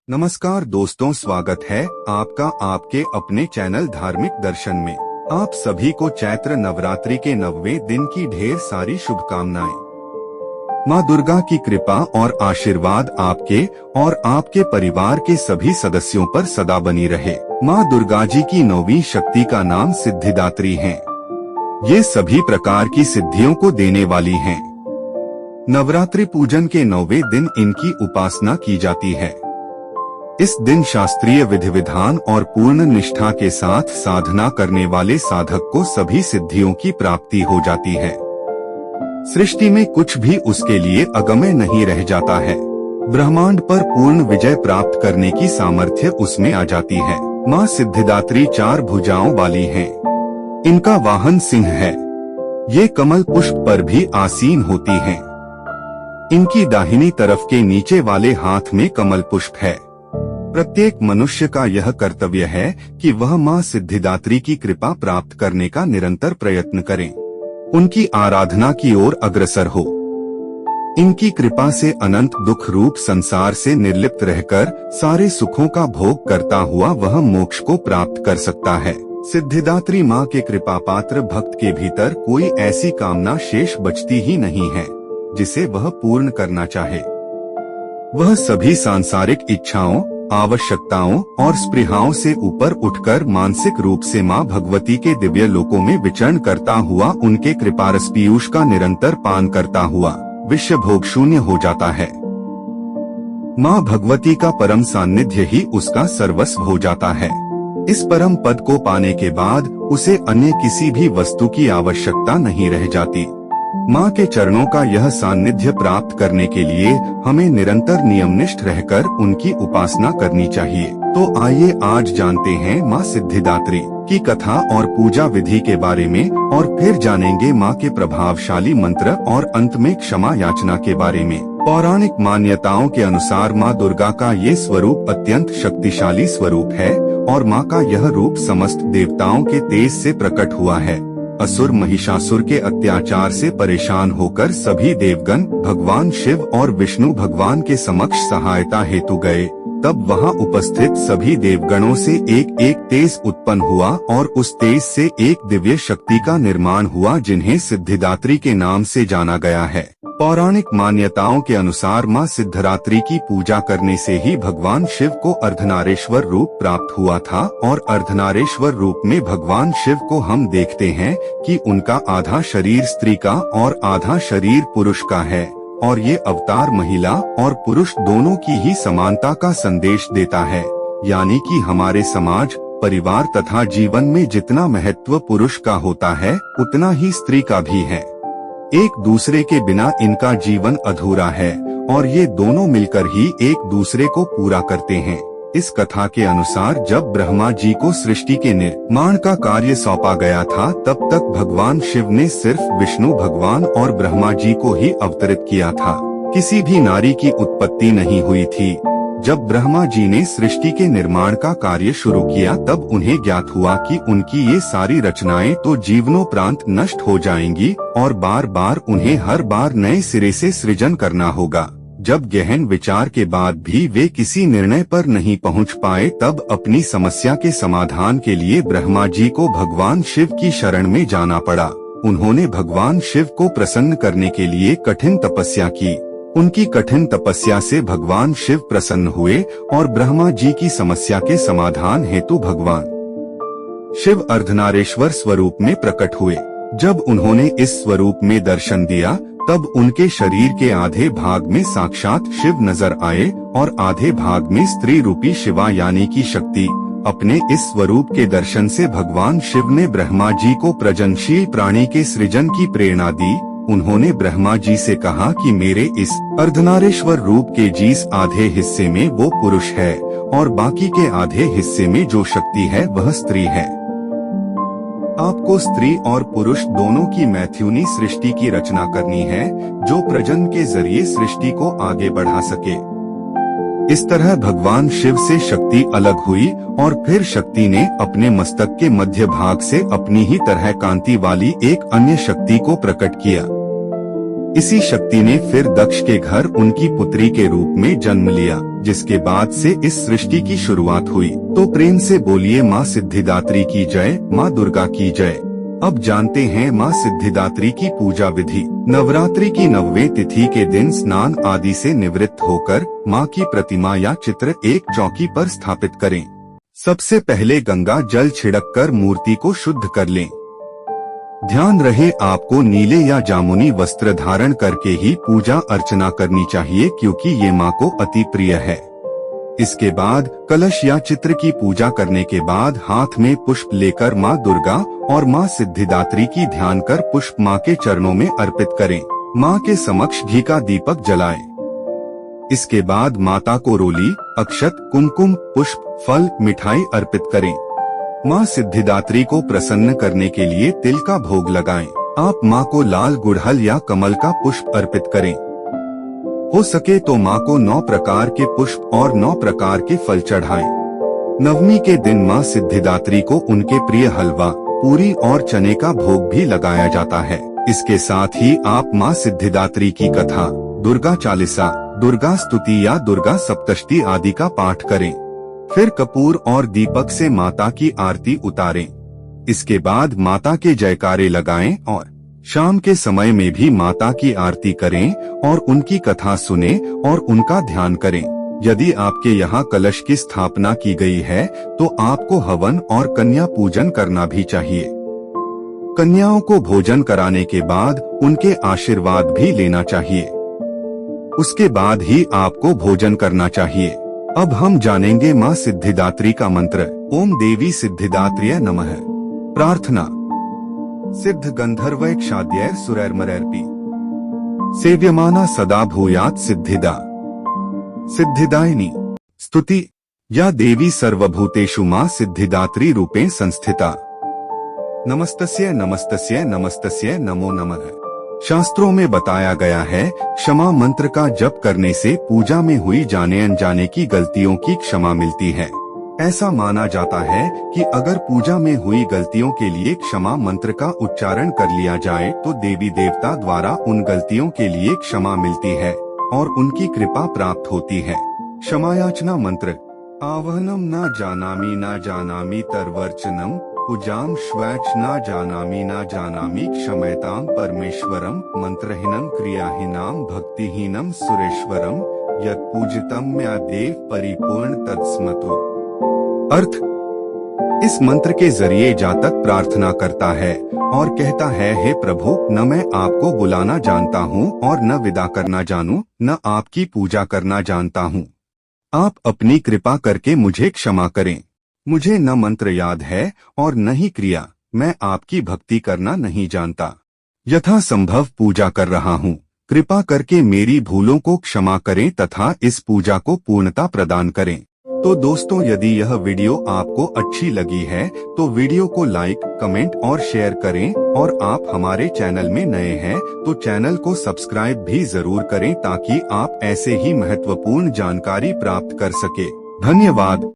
नमस्कार दोस्तों, स्वागत है आपका आपके अपने चैनल धार्मिक दर्शन में। आप सभी को चैत्र नवरात्रि के 9वें दिन की ढेर सारी शुभकामनाएं। माँ दुर्गा की कृपा और आशीर्वाद आपके और आपके परिवार के सभी सदस्यों पर सदा बनी रहे। माँ दुर्गा जी की 9वीं शक्ति का नाम सिद्धिदात्री है। ये सभी प्रकार की सिद्धियों को देने वाली हैं। नवरात्रि पूजन के 9वें दिन इनकी उपासना की जाती है। इस दिन शास्त्रीय विधि विधान और पूर्ण निष्ठा के साथ साधना करने वाले साधक को सभी सिद्धियों की प्राप्ति हो जाती है। सृष्टि में कुछ भी उसके लिए अगम्य नहीं रह जाता है। ब्रह्मांड पर पूर्ण विजय प्राप्त करने की सामर्थ्य उसमें आ जाती है। माँ सिद्धिदात्री 4 भुजाओं वाली हैं। इनका वाहन सिंह है। ये कमल पुष्प पर भी आसीन होती हैं। इनकी दाहिनी तरफ के नीचे वाले हाथ में कमल पुष्प है। प्रत्येक मनुष्य का यह कर्तव्य है कि वह माँ सिद्धिदात्री की कृपा प्राप्त करने का निरंतर प्रयत्न करें, उनकी आराधना की ओर अग्रसर हो। इनकी कृपा से अनंत दुख रूप संसार से निर्लिप्त रहकर सारे सुखों का भोग करता हुआ वह मोक्ष को प्राप्त कर सकता है। सिद्धिदात्री माँ के कृपा पात्र भक्त के भीतर कोई ऐसी कामना शेष बचती ही नहीं है जिसे वह पूर्ण करना चाहे। वह सभी सांसारिक इच्छाओं, आवश्यकताओं और स्पृहाओं से ऊपर उठकर मानसिक रूप से माँ भगवती के दिव्य लोकों में विचरण करता हुआ उनके कृपारस पीयूष का निरंतर पान करता हुआ विश्व भोग शून्य हो जाता है। माँ भगवती का परम सान्निध्य ही उसका सर्वस्व हो जाता है। इस परम पद को पाने के बाद उसे अन्य किसी भी वस्तु की आवश्यकता नहीं रह जाती। माँ के चरणों का यह सान्निध्य प्राप्त करने के लिए हमें निरंतर नियमनिष्ठ रहकर उनकी उपासना करनी चाहिए। तो आइए आज जानते हैं माँ सिद्धिदात्री की कथा और पूजा विधि के बारे में, और फिर जानेंगे माँ के प्रभावशाली मंत्र और अंत में क्षमा याचना के बारे में। पौराणिक मान्यताओं के अनुसार माँ दुर्गा का ये स्वरूप अत्यंत शक्तिशाली स्वरूप है और माँ का यह रूप समस्त देवताओं के तेज से प्रकट हुआ है। असुर महिषासुर के अत्याचार से परेशान होकर सभी देवगण भगवान शिव और विष्णु भगवान के समक्ष सहायता हेतु गए। तब वहां उपस्थित सभी देवगणों से एक एक तेज उत्पन्न हुआ और उस तेज से एक दिव्य शक्ति का निर्माण हुआ जिन्हें सिद्धिदात्री के नाम से जाना गया है। पौराणिक मान्यताओं के अनुसार माँ सिद्धिदात्री की पूजा करने से ही भगवान शिव को अर्धनारेश्वर रूप प्राप्त हुआ था, और अर्धनारेश्वर रूप में भगवान शिव को हम देखते हैं कि उनका आधा शरीर स्त्री का और आधा शरीर पुरुष का है, और ये अवतार महिला और पुरुष दोनों की ही समानता का संदेश देता है। यानी कि हमारे समाज, परिवार तथा जीवन में जितना महत्व पुरुष का होता है उतना ही स्त्री का भी है। एक दूसरे के बिना इनका जीवन अधूरा है और ये दोनों मिलकर ही एक दूसरे को पूरा करते हैं। इस कथा के अनुसार जब ब्रह्मा जी को सृष्टि के निर्माण का कार्य सौंपा गया था, तब तक भगवान शिव ने सिर्फ विष्णु भगवान और ब्रह्मा जी को ही अवतरित किया था। किसी भी नारी की उत्पत्ति नहीं हुई थी। जब ब्रह्मा जी ने सृष्टि के निर्माण का कार्य शुरू किया तब उन्हें ज्ञात हुआ कि उनकी ये सारी रचनाएं तो जीवनोपरांत नष्ट हो जाएंगी और बार बार उन्हें हर बार नए सिरे से सृजन करना होगा। जब गहन विचार के बाद भी वे किसी निर्णय पर नहीं पहुंच पाए, तब अपनी समस्या के समाधान के लिए ब्रह्मा जी को भगवान शिव की शरण में जाना पड़ा। उन्होंने भगवान शिव को प्रसन्न करने के लिए कठिन तपस्या की। उनकी कठिन तपस्या से भगवान शिव प्रसन्न हुए और ब्रह्मा जी की समस्या के समाधान हेतु भगवान शिव अर्धनारेश्वर स्वरूप में प्रकट हुए। जब उन्होंने इस स्वरूप में दर्शन दिया तब उनके शरीर के आधे भाग में साक्षात शिव नजर आए और आधे भाग में स्त्री रूपी शिवा यानी की शक्ति। अपने इस स्वरूप के दर्शन से भगवान शिव ने ब्रह्मा जी को प्रजनशील प्राणी के सृजन की प्रेरणा दी। उन्होंने ब्रह्मा जी से कहा कि मेरे इस अर्धनारेश्वर रूप के जिस आधे हिस्से में वो पुरुष है और बाकी के आधे हिस्से में जो शक्ति है वह स्त्री है। आपको स्त्री और पुरुष दोनों की मैथुनी सृष्टि की रचना करनी है जो प्रजनन के जरिए सृष्टि को आगे बढ़ा सके। इस तरह भगवान शिव से शक्ति अलग हुई और फिर शक्ति ने अपने मस्तक के मध्य भाग से अपनी ही तरह कांति वाली एक अन्य शक्ति को प्रकट किया। इसी शक्ति ने फिर दक्ष के घर उनकी पुत्री के रूप में जन्म लिया, जिसके बाद से इस सृष्टि की शुरुआत हुई। तो प्रेम से बोलिए माँ सिद्धिदात्री की जय, माँ दुर्गा की जय। अब जानते हैं माँ सिद्धिदात्री की पूजा विधि। नवरात्रि की 9वें तिथि के दिन स्नान आदि से निवृत्त होकर माँ की प्रतिमा या चित्र एक चौकी पर स्थापित करें। सबसे पहले गंगा जल छिड़ककर मूर्ति को शुद्ध कर लें। ध्यान रहे आपको नीले या जामुनी वस्त्र धारण करके ही पूजा अर्चना करनी चाहिए, क्योंकि ये माँ को अति प्रिय है। इसके बाद कलश या चित्र की पूजा करने के बाद हाथ में पुष्प लेकर माँ दुर्गा और माँ सिद्धिदात्री की ध्यान कर पुष्प माँ के चरणों में अर्पित करें। माँ के समक्ष घी का दीपक जलाएं। इसके बाद माता को रोली, अक्षत, कुमकुम, पुष्प, फल, मिठाई अर्पित करें। माँ सिद्धिदात्री को प्रसन्न करने के लिए तिल का भोग लगाएं। आप माँ को लाल गुड़हल या कमल का पुष्प अर्पित करें। हो सके तो माँ को 9 प्रकार के पुष्प और 9 प्रकार के फल चढ़ाएं। नवमी के दिन माँ सिद्धिदात्री को उनके प्रिय हलवा, पूरी और चने का भोग भी लगाया जाता है। इसके साथ ही आप माँ सिद्धिदात्री की कथा, दुर्गा चालीसा, दुर्गा स्तुति या दुर्गा सप्तशती आदि का पाठ करें। फिर कपूर और दीपक से माता की आरती उतारें। इसके बाद माता के जयकारे लगाएं और शाम के समय में भी माता की आरती करें और उनकी कथा सुने और उनका ध्यान करें। यदि आपके यहाँ कलश की स्थापना की गई है तो आपको हवन और कन्या पूजन करना भी चाहिए। कन्याओं को भोजन कराने के बाद उनके आशीर्वाद भी लेना चाहिए। उसके बाद ही आपको भोजन करना चाहिए। अब हम जानेंगे माँ सिद्धिदात्री का मंत्र। ओम देवी सिद्धिदात्र्यै नमः। प्रार्थना। सिद्ध गंधर्वैक्षाद्यै सुरैर्मरैर्पि सेव्यमाना सदा भूयात् सिद्धिदा। सिद्धिदायिनी। स्तुति। या देवी सर्वभूतेषु माँ सिद्धिदात्री रूपेण संस्थिता। नमस्तस्यै नमस्तस्यै नमस्तस्यै नमो नमः। शास्त्रों में बताया गया है, क्षमा मंत्र का जप करने से पूजा में हुई जाने अनजाने की गलतियों की क्षमा मिलती है। ऐसा माना जाता है कि अगर पूजा में हुई गलतियों के लिए क्षमा मंत्र का उच्चारण कर लिया जाए तो देवी देवता द्वारा उन गलतियों के लिए क्षमा मिलती है और उनकी कृपा प्राप्त होती है। क्षमायाचना मंत्र। आह्वानम न जानामि तर्वर्चनम पूजाम श्वैच न जानामि क्षमयताम परमेश्वरम मंत्रहीनम क्रियाहीनाम भक्तिहीनम सुरेश्वरम यत् पूजितम मया देव परिपूर्ण तत्स्मतु। अर्थ। इस मंत्र के जरिए जातक प्रार्थना करता है और कहता है, हे प्रभु, न मैं आपको बुलाना जानता हूँ और न विदा करना जानूं, न आपकी पूजा करना जानता हूँ। आप अपनी कृपा करके मुझे क्षमा करें। मुझे न मंत्र याद है और न ही क्रिया। मैं आपकी भक्ति करना नहीं जानता। यथा संभव पूजा कर रहा हूँ। कृपा करके मेरी भूलों को क्षमा करें तथा इस पूजा को पूर्णता प्रदान करें। तो दोस्तों, यदि यह वीडियो आपको अच्छी लगी है तो वीडियो को लाइक, कमेंट और शेयर करें और आप हमारे चैनल में नए हैं तो चैनल को सब्सक्राइब भी जरूर करें ताकि आप ऐसे ही महत्वपूर्ण जानकारी प्राप्त कर सके। धन्यवाद।